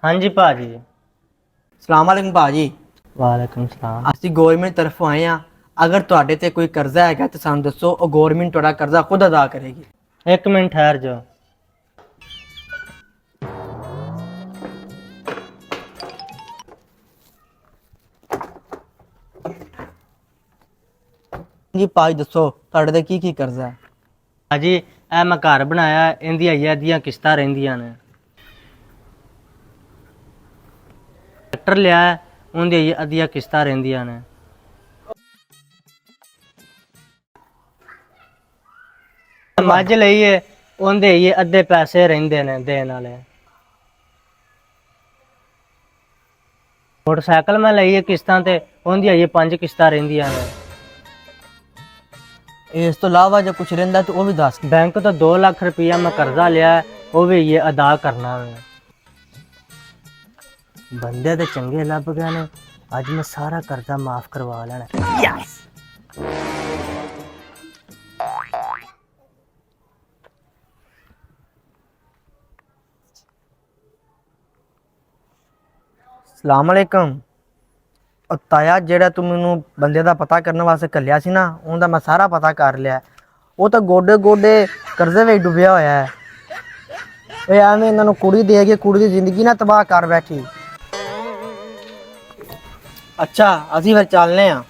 हाँ जी भाजी। ਸਲਾਮ ਅਲੈਕੁਮ ਭਾਜੀ। वालेकुम सलाम। ਅਸੀਂ ਗਵਰਨਮੈਂਟ ਤਰਫੋਂ ਆਏ ਆ। ਅਗਰ ਤੁਹਾਡੇ ਤੇ ਕੋਈ ਕਰਜ਼ਾ ਹੈਗਾ ਤਾਂ ਸਾਨੂੰ ਦੱਸੋ, ਉਹ ਗਵਰਨਮੈਂਟ ਤੁਹਾਡਾ ਕਰਜ਼ਾ ਖੁਦ ਅਦਾ ਕਰੇਗੀ। एक मिनट ठहर जाओ। ਜੀ ਭਾਜੀ ਦੱਸੋ ਤੁਹਾਡੇ ਤੇ ਕੀ ਕਰਜ਼ਾ ਹੈ। भाजी ए मैं घर बनाया, इंदी अद्धियां किस्तां रहिंदियां ने। ट्रैक्टर लिया है, उंदी अद्धियां किस्तां रहिंदियां ने। मझ लई है, उंदे अद्धे पैसे रहिंदे ने देने वाले। मोटरसाइकिल मैं लई है किस्तां ते, उंदी 5 किस्तां रहिंदियां ने। ਇਸ ਤੋਂ ਇਲਾਵਾ ਜੇ ਕੁਝ ਰਹਿੰਦਾ ਤਾਂ ਉਹ ਵੀ ਦੱਸ। बैंक तो 2 लाख रुपया मैं कर्जा लिया है, वो भी ये अदा करना है। बंदे तो चंगे लभ गए ने, अज मैं सारा कर्जा माफ करवा लेना। यस। ਸਲਾਮ ਅਲੈਕੁਮ। ਉਹ ਤਾਇਆ ਜਿਹੜਾ ਤੂੰ ਮੈਨੂੰ ਬੰਦੇ ਦਾ ਪਤਾ ਕਰਨ ਵਾਸਤੇ ਘੱਲਿਆ ਸੀ ਨਾ, ਉਹਦਾ ਮੈਂ ਸਾਰਾ ਪਤਾ ਕਰ ਲਿਆ। ਉਹ ਤਾਂ ਗੋਡੇ ਗੋਡੇ ਕਰਜ਼ੇ ਵਿੱਚ ਡੁੱਬਿਆ ਹੋਇਆ ਹੈ। ਓਏ ਐਵੇਂ ਇਹਨਾਂ ਨੂੰ ਕੁੜੀ ਦੇ ਕੇ ਕੁੜੀ ਦੀ ਜ਼ਿੰਦਗੀ ਨਾ ਤਬਾਹ ਕਰ ਬੈਠੀ। ਅੱਛਾ ਅਸੀਂ ਫਿਰ ਚੱਲਨੇ ਆ।